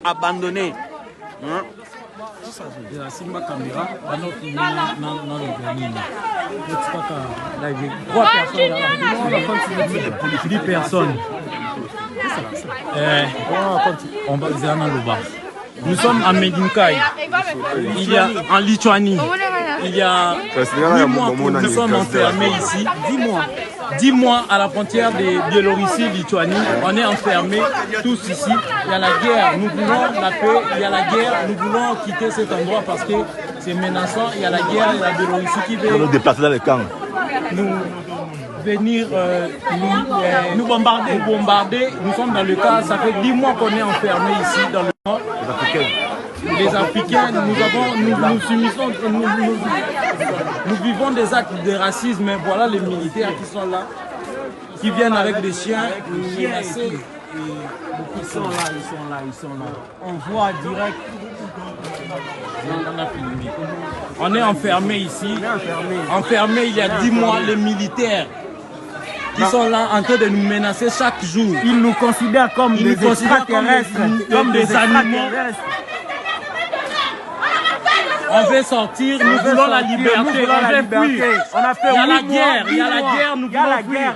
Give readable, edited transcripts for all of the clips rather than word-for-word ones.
abandonné. Simba caméra, Philippe personne. On va dire dans le bas. Nous sommes à Medinkai. Il y a en Lituanie. Il y a 8 mois que nous sommes enfermés ici. 10 mois à la frontière de Biélorussie, Lituanie. On est enfermés tous ici. Il y a la guerre. Nous voulons la paix. Il y a la guerre. Nous voulons quitter cet endroit parce que c'est menaçant. Il y a la guerre. Il y a la Biélorussie qui veut nous déplacer dans les camps. Nous venir nous bombarder. Nous sommes dans le cas. Ça fait 10 mois qu'on est enfermés ici dans le nord. Les Africains, nous vivons des actes de racisme, mais voilà les militaires qui sont là, qui viennent avec des chiens, menacés. Ils sont là. On voit direct. On est enfermés ici. Enfermés il y a 10 mois, les militaires qui sont là en train de nous menacer chaque jour. Ils nous considèrent comme des extraterrestres, comme des animaux. On veut sortir, nous voulons la liberté, on veut fuir. Il y a la guerre, nous voulons fuir.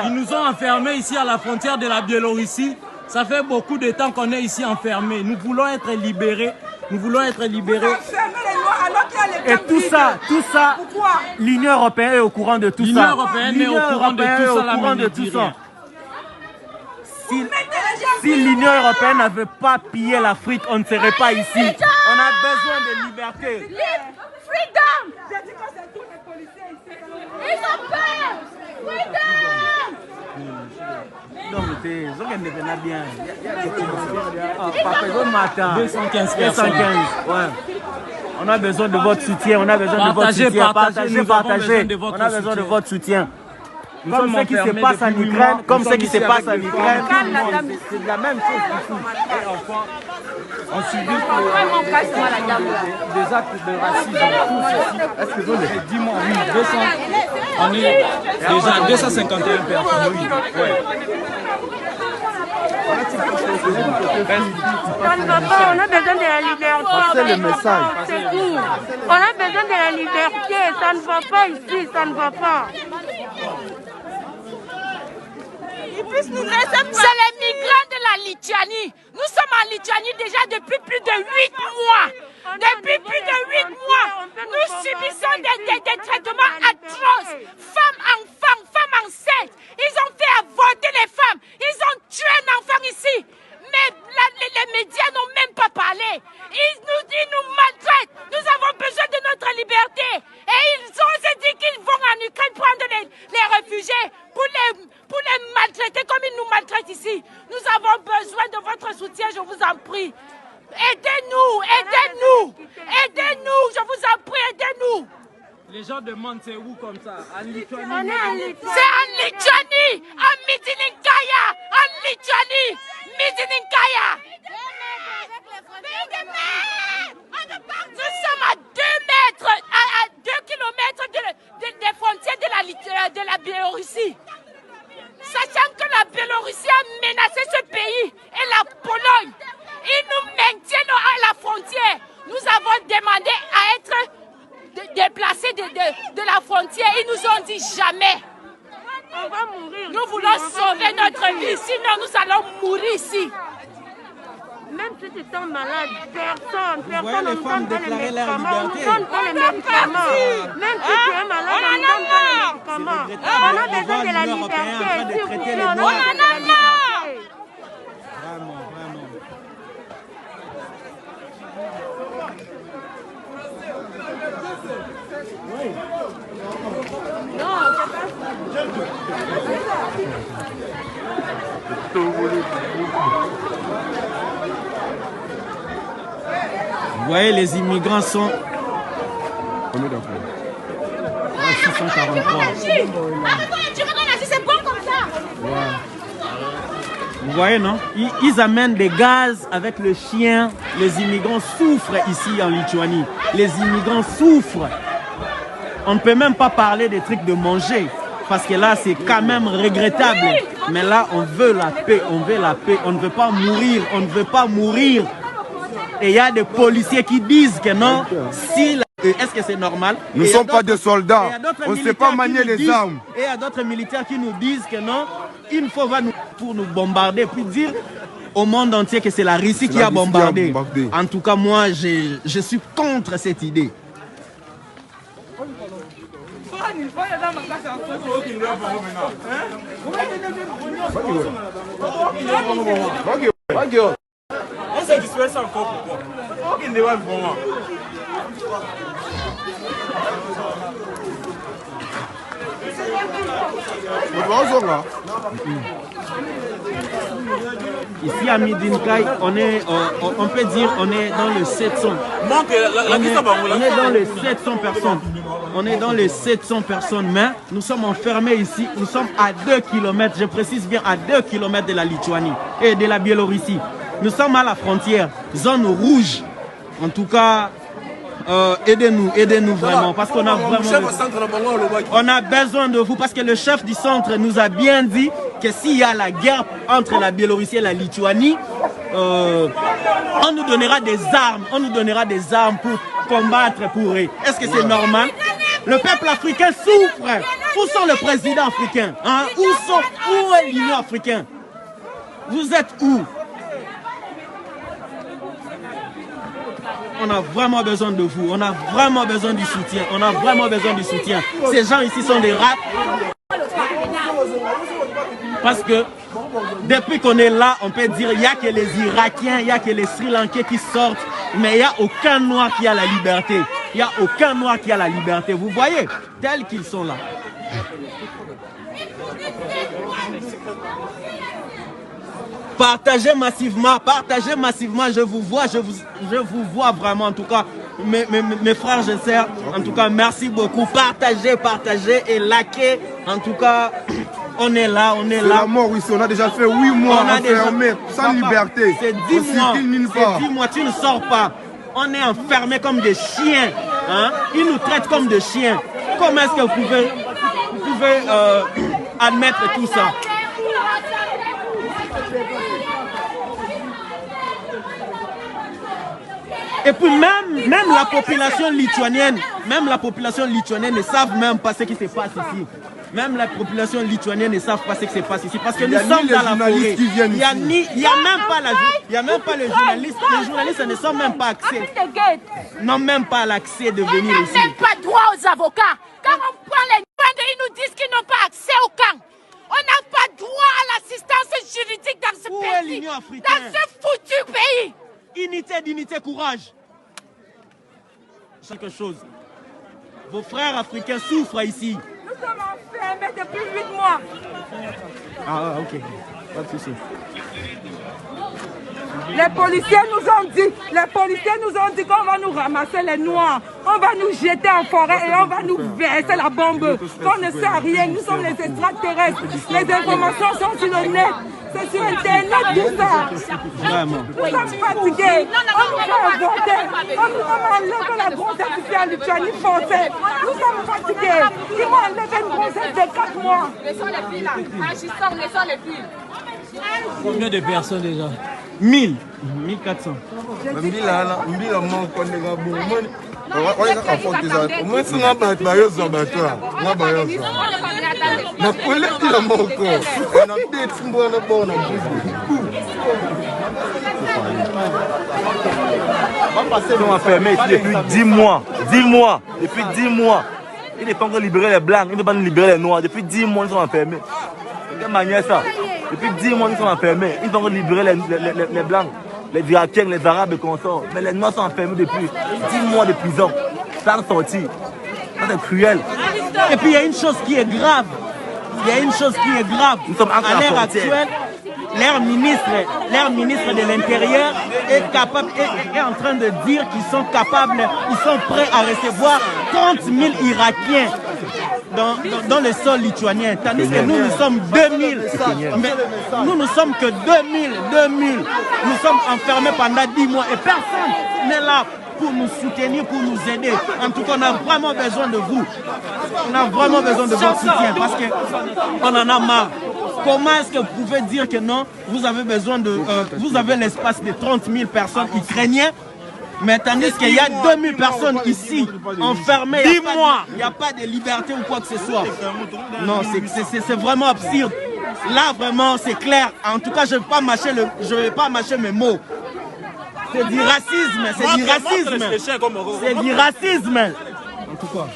Ils nous ont enfermés ici à la frontière de la Biélorussie. Ça fait beaucoup de temps qu'on est ici enfermés. Nous voulons être libérés. Et tout ça, l'Union européenne est au courant de tout ça. L'Union européenne est au courant de tout ça. Si l'Union européenne n'avait pas pillé l'Afrique, on ne serait pas ici. On a besoin de liberté. Freedom! J'ai dit que c'est tous les policiers ici. Ils ont peur! Freedom! Donc, c'est bien. 215 personnes. Ouais. On a besoin de votre soutien. On a besoin de votre soutien. Partagez. On a besoin de votre soutien. Comme ce qui se passe en Ukraine, c'est de la même chose ici. Et enfin, on subit des actes de racisme. Est-ce que vous avez 10 mois? Oui, 200. On est déjà 251 personnes. Oui. Ça ne va pas, on a besoin de la liberté. C'est le message. C'est tout. On a besoin de la liberté. Ça ne va pas ici, ça ne va pas. C'est les migrants de la Lituanie. Nous sommes en Lituanie déjà depuis plus de 8 mois. Depuis plus de 8 mois, nous subissons des traitements atroces. Femmes enceintes. Ils ont fait avorter les femmes. Ils ont tué un enfant ici. Mais les médias n'ont même pas parlé. Ils nous maltraitent. Nous avons besoin de notre liberté. Et ils ont dit qu'ils vont en Ukraine prendre les réfugiés pour les maltraiter comme ils nous maltraitent ici. Nous avons besoin de votre soutien, je vous en prie. Aidez-nous, je vous en prie, aidez-nous. Les gens demandent c'est où comme ça? En Lituanie. C'est en Lituanie, en Midininkaya, en Lituanie, Midininkaya. Nous sommes à 2 mètres, à 2 kilomètres des frontières de la Biélorussie. Sachant que la Biélorussie a menacé ce pays et la Pologne. Ils nous maintiennent à la frontière. Nous avons demandé à être déplacés de la frontière. Ils nous ont dit jamais. On va mourir. Nous voulons sauver notre vie, sinon nous allons mourir ici. Même si tu tombes malade, personne ne nous donne pas les médicaments. On Même si tu es malade, on ne donne pas les médicaments. On a besoin de la liberté. S'il vous plaît, on a besoin de la liberté. Vous voyez, les immigrants sont... 643. C'est bon comme ça. Vous voyez, non? Ils amènent des gaz avec le chien. Les immigrants souffrent ici en Lituanie. Les immigrants souffrent. On ne peut même pas parler des trucs de manger. parce que là, c'est quand même regrettable. Mais là, on veut la paix, on veut la paix. On ne veut pas mourir, on ne veut pas mourir. Et il y a des policiers qui disent que non, si est-ce que c'est normal? Nous ne sommes pas des soldats, on ne sait pas manier les armes. Et il y a d'autres militaires qui nous disent que non, une fois va nous, pour nous bombarder, puis dire au monde entier que c'est la Russie qui a bombardé. En tout cas, moi, je suis contre cette idée. On s'est dispersé ça encore pourquoi? Aucun débat vraiment. Ici à Midinkai, on peut dire on est dans le 700. On est dans les 700 personnes. On est dans les 700 personnes, mais nous sommes enfermés ici. Nous sommes à 2 km, je précise bien à 2 km de la Lituanie et de la Biélorussie. Nous sommes à la frontière, zone rouge. En tout cas, aidez-nous vraiment, parce qu'on a vraiment on a besoin de vous, parce que le chef du centre nous a bien dit que s'il y a la guerre entre la Biélorussie et la Lituanie, on nous donnera des armes pour combattre pour eux. Est-ce que c'est normal? Le peuple africain souffre. Où sont les présidents africains, hein? Où est l'Union africaine? Vous êtes où? On a vraiment besoin de vous, on a vraiment besoin du soutien, on a vraiment besoin du soutien. Ces gens ici sont des rats. Parce que depuis qu'on est là, on peut dire qu'il n'y a que les Irakiens, il n'y a que les Sri Lankais qui sortent, mais il n'y a aucun noir qui a la liberté. Il n'y a aucun noir qui a la liberté. Vous voyez, tels qu'ils sont là. Partagez massivement, je vous vois vraiment, en tout cas, mes frères et sœurs, en tout cas, merci beaucoup. Partagez et likez, en tout cas, on est là. C'est la mort ici, on a déjà fait 8 mois enfermés, sans liberté. C'est 10 mois, tu ne sors pas. On est enfermés comme des chiens, hein? Ils nous traitent comme des chiens. Comment est-ce que vous pouvez admettre tout ça? Et puis même la population lituanienne ne savent même pas ce qui se passe ici. Même la population lituanienne ne savent pas ce qui se passe ici. Parce que nous sommes dans la forêt. Il n'y a même pas les journalistes. Les journalistes ne sont même pas accès. N'ont même pas l'accès de venir ici. On n'a même pas droit aux avocats. Quand on prend les gens, ils nous disent qu'ils n'ont pas accès au camp. On n'a pas droit à l'assistance juridique dans ce pays. Dans ce foutu pays. Unité, dignité, courage. Quelque chose. Vos frères africains souffrent ici. Nous sommes enfermés depuis 8 mois. Ah, ok. Pas de souci. Les policiers nous ont dit qu'on va nous ramasser les noirs, on va nous jeter en forêt et on va nous verser la bombe. On ne sait rien, nous sommes les extraterrestres. Les informations sont sur le net, c'est sur Internet tout ça. Vraiment. Nous sommes fatigués, on nous fait avorter, on nous a enlevé la grossesse ici en Lituanie forcée. Nous sommes fatigués, ils m'ont enlevé une grossesse de 4 mois. Laissons les filles là, agissons, laissons les filles. Combien de personnes déjà? 1000, 1400. Nous enfermés ici depuis 10 mois. 10 mois. Depuis 10 mois. Il n'est pas encore libéré les blancs, il ne peut pas nous libérer les noirs. Depuis 10 mois, nous sommes enfermés. De quelle manière ça? Depuis 10 mois, nous sommes enfermés. Ils vont libérer les blancs, les Irakiens, les Arabes et consorts. Mais les noirs sont enfermés depuis 10 mois de prison. Sans sortir. C'est cruel. Et puis il y a une chose qui est grave. Nous sommes à l'heure actuelle. Leur ministre de l'Intérieur est en train de dire qu'ils sont capables, ils sont prêts à recevoir 30 000 Irakiens dans le sol lituanien. Tandis que nous sommes 2000. Mais nous ne sommes que 2000. Nous sommes enfermés pendant 10 mois et personne n'est là pour nous soutenir, pour nous aider. En tout cas, on a vraiment besoin de vous. On a vraiment besoin de votre soutien parce qu'on en a marre. Comment est-ce que vous pouvez dire que non, vous avez besoin de... vous avez l'espace de 30 000 personnes ukrainiennes, mais tandis qu'il y a 2000 personnes ici, enfermées. Il n'y a pas de liberté ou quoi que ce soit. Non, c'est vraiment absurde. Là, vraiment, c'est clair. En tout cas, je ne vais pas mâcher mes mots. C'est du racisme, c'est du racisme. C'est du racisme. En tout cas.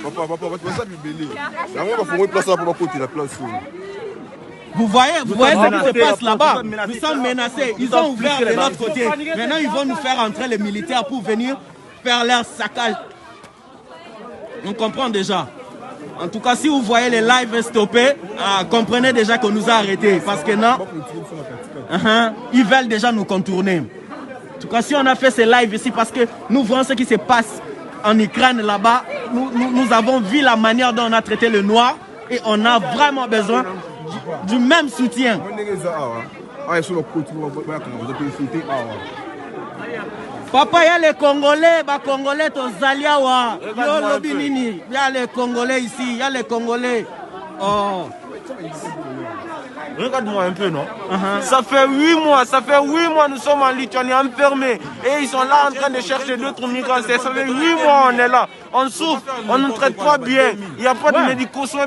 Papa, ça libellé. On va faire place là pour côté la place. Vous voyez ce qui se passe là-bas. Nous sommes menacés. Ils ont ouvert de l'autre côté. Maintenant, ils vont nous faire entrer les militaires pour venir faire leur saccage. On comprend déjà. En tout cas, si vous voyez les lives stoppés, comprenez déjà qu'on nous a arrêtés. Parce que non, ils veulent déjà nous contourner. En tout cas, si on a fait ces lives ici, parce que nous voyons ce qui se passe en Ukraine là-bas, nous avons vu la manière dont on a traité le noir et on a vraiment besoin du même soutien. Papa, il y a les Congolais, Congolais, Tozaliawa, il y a les Congolais ici, il y a les Congolais. Oh. Regarde-moi un peu, non? Ça fait 8 mois, nous sommes en Lituanie enfermés. Et ils sont là en train de chercher d'autres migrants. Ça fait 8 mois, on est là. On souffre, on ne traite pas bien. Il n'y a pas de médicaux soins.